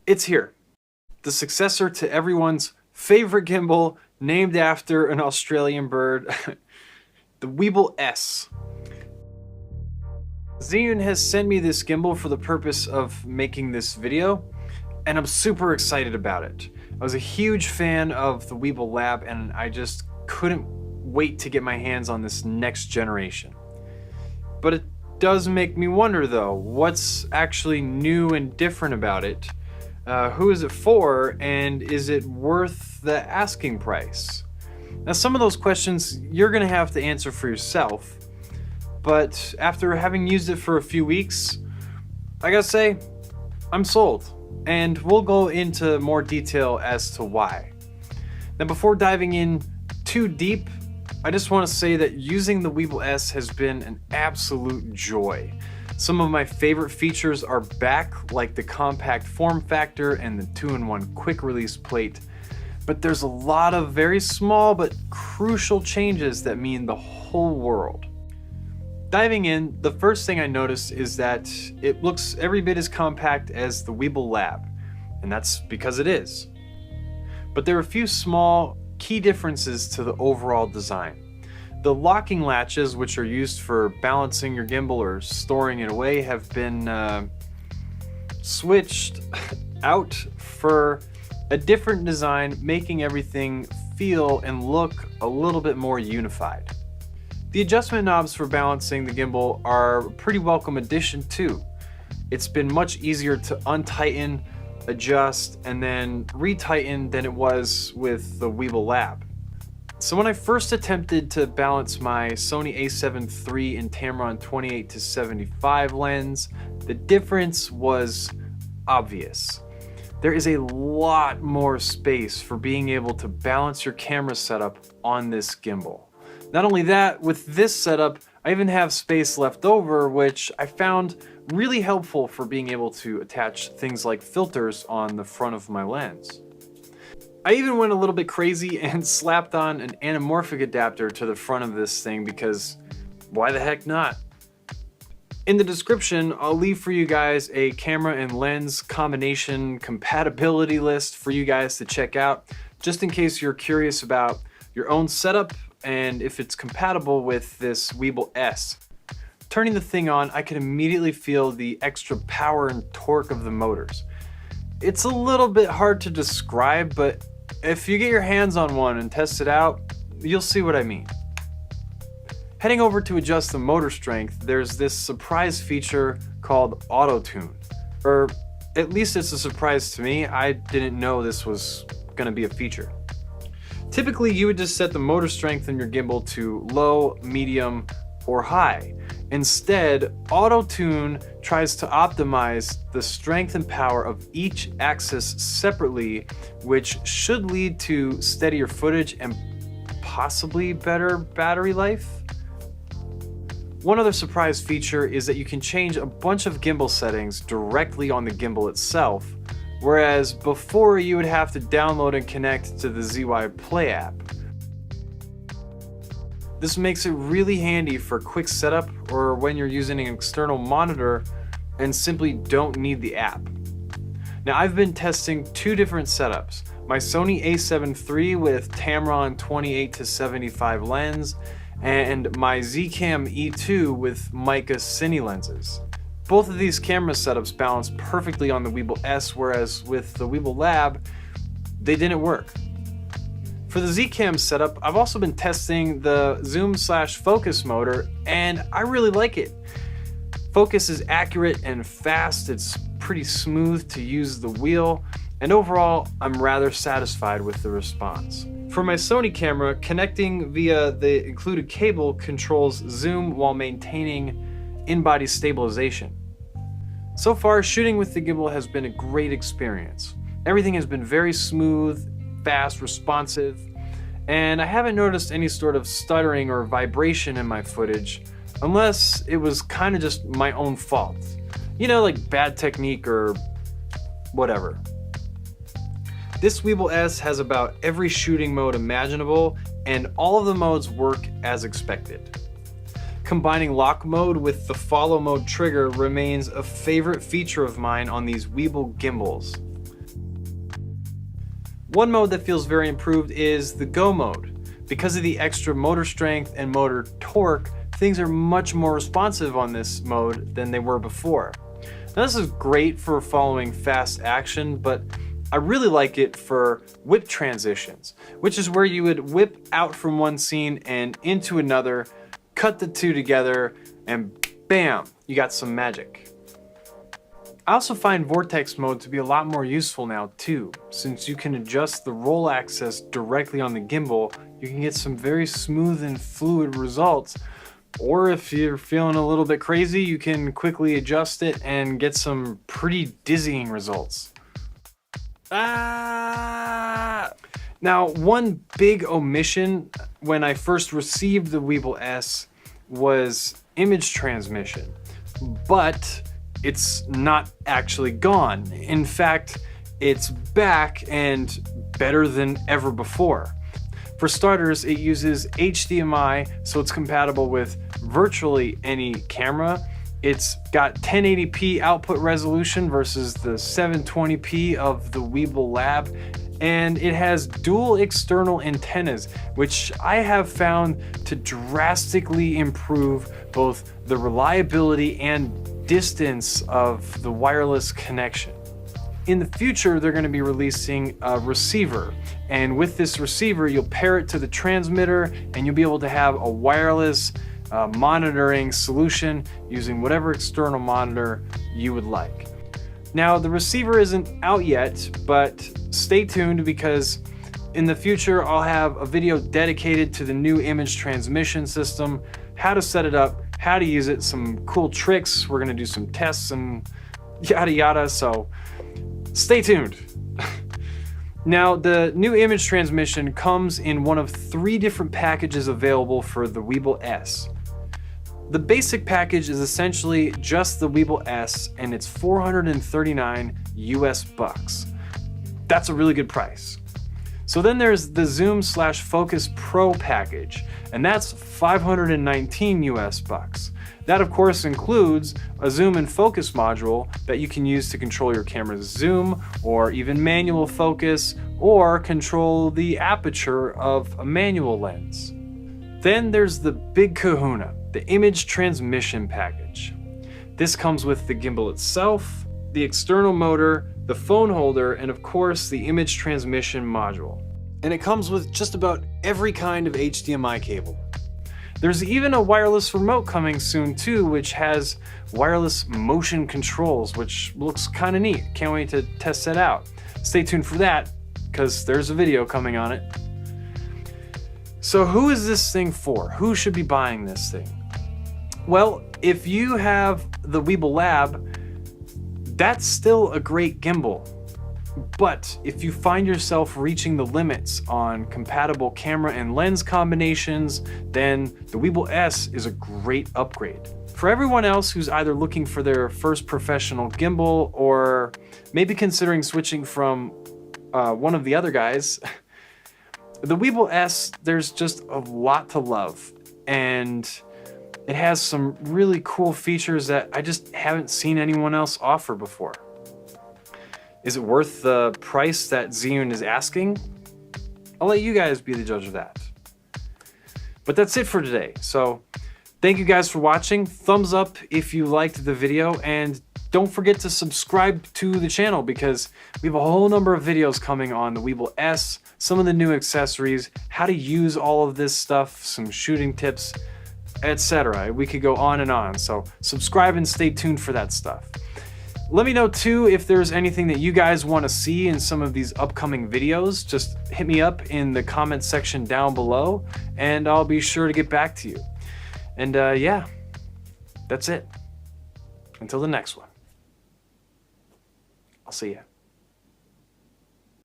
It's here. The successor to everyone's favorite gimbal, named after an Australian bird, the WeebillS. Zhiyun has sent me this gimbal for the purpose of making this video, and I'm super excited about it. I was a huge fan of the Weebill Lab, and I just couldn't wait to get my hands on this next generation. But it does make me wonder though, what's actually new and different about it? Who is it for, and is it worth the asking price? Now, some of those questions you're gonna have to answer for yourself, but after having used it for a few weeks, I gotta say, I'm sold, and we'll go into more detail as to why. Now, before diving in too deep, I just want to say that using the WeebillS has been an absolute joy. Some of my favorite features are back, like the compact form factor and the 2-in-1 quick release plate, but there's a lot of very small but crucial changes that mean the whole world. Diving in, the first thing I noticed is that it looks every bit as compact as the Weebill Lab, and that's because it is. But there are a few small key differences to the overall design. The locking latches, which are used for balancing your gimbal or storing it away, have been switched out for a different design, making everything feel and look a little bit more unified. The adjustment knobs for balancing the gimbal are a pretty welcome addition too. It's been much easier to untighten, adjust, and then retighten than it was with the Weebill Lab. So when I first attempted to balance my Sony a7 III in Tamron 28-75 lens, the difference was obvious. There is a lot more space for being able to balance your camera setup on this gimbal. Not only that, with this setup, I even have space left over, which I found really helpful for being able to attach things like filters on the front of my lens. I even went a little bit crazy and slapped on an anamorphic adapter to the front of this thing because why the heck not? In the description, I'll leave for you guys a camera and lens combination compatibility list for you guys to check out, just in case you're curious about your own setup and if it's compatible with this WeebillS. Turning the thing on, I could immediately feel the extra power and torque of the motors. It's a little bit hard to describe, but if you get your hands on one and test it out, you'll see what I mean. Heading over to adjust the motor strength, there's this surprise feature called Auto Tune. Or at least it's a surprise to me. I didn't know this was gonna be a feature. Typically, you would just set the motor strength in your gimbal to low, medium, or high. Instead, Auto Tune tries to optimize the strength and power of each axis separately, which should lead to steadier footage and possibly better battery life. One other surprise feature is that you can change a bunch of gimbal settings directly on the gimbal itself, whereas before you would have to download and connect to the ZY Play app. This makes it really handy for quick setup or when you're using an external monitor and simply don't need the app. Now, I've been testing two different setups. My Sony a7 III with Tamron 28-75 lens and my Zcam E2 with Mica Cine lenses. Both of these camera setups balance perfectly on the WeebillS, whereas with the Weebill Lab, they didn't work. For the Zcam setup, I've also been testing the zoom/focus motor, and I really like it. Focus is accurate and fast, it's pretty smooth to use the wheel, and overall, I'm rather satisfied with the response. For my Sony camera, connecting via the included cable controls zoom while maintaining in-body stabilization. So far, shooting with the gimbal has been a great experience. Everything has been very smooth, fast, responsive, and I haven't noticed any sort of stuttering or vibration in my footage, unless it was kind of just my own fault. You know, like bad technique or whatever. This WeebillS has about every shooting mode imaginable, and all of the modes work as expected. Combining lock mode with the follow mode trigger remains a favorite feature of mine on these Weebill gimbals. One mode that feels very improved is the Go mode. Because of the extra motor strength and motor torque, things are much more responsive on this mode than they were before. Now this is great for following fast action, but I really like it for whip transitions, which is where you would whip out from one scene and into another, cut the two together, and bam, you got some magic. I also find vortex mode to be a lot more useful now too, since you can adjust the roll axis directly on the gimbal. You can get some very smooth and fluid results, or if you're feeling a little bit crazy, you can quickly adjust it and get some pretty dizzying results. Now, one big omission when I first received the WeebillS was image transmission, but it's not actually gone. In fact, it's back and better than ever before. For starters, it uses HDMI, so it's compatible with virtually any camera. It's got 1080p output resolution versus the 720p of the Weebill Lab, and it has dual external antennas, which I have found to drastically improve both the reliability and distance of the wireless connection. In the future, they're going to be releasing a receiver, and with this receiver, you'll pair it to the transmitter and you'll be able to have a wireless monitoring solution using whatever external monitor you would like. Now, the receiver isn't out yet, but stay tuned because in the future, I'll have a video dedicated to the new image transmission system, how to set it up, how to use it, some cool tricks. We're gonna do some tests and yada yada, so stay tuned. Now, the new image transmission comes in one of 3 different packages available for the WeebillS. The basic package is essentially just the WeebillS, and it's $439 US. That's a really good price. So then there's the Zoom/Focus Pro package, and that's $519 US. That of course includes a zoom and focus module that you can use to control your camera's zoom, or even manual focus, or control the aperture of a manual lens. Then there's the big kahuna, the image transmission package. This comes with the gimbal itself, the external motor, the phone holder, and of course the image transmission module. And it comes with just about every kind of HDMI cable. There's even a wireless remote coming soon too, which has wireless motion controls, which looks kind of neat. Can't wait to test that out. Stay tuned for that, because there's a video coming on it. So who is this thing for? Who should be buying this thing? Well, if you have the Weebill Lab, that's still a great gimbal. But if you find yourself reaching the limits on compatible camera and lens combinations, then the WeebillS is a great upgrade. For everyone else who's either looking for their first professional gimbal or maybe considering switching from one of the other guys, the WeebillS, there's just a lot to love, and it has some really cool features that I just haven't seen anyone else offer before. Is it worth the price that Zhiyun is asking? I'll let you guys be the judge of that. But that's it for today. So thank you guys for watching. Thumbs up if you liked the video, and don't forget to subscribe to the channel because we have a whole number of videos coming on the WeebillS, some of the new accessories, how to use all of this stuff, some shooting tips, etc. We could go on and on. So subscribe and stay tuned for that stuff. Let me know too if there's anything that you guys want to see in some of these upcoming videos. Just hit me up in the comment section down below and I'll be sure to get back to you. And yeah, that's it. Until the next one. I'll see ya.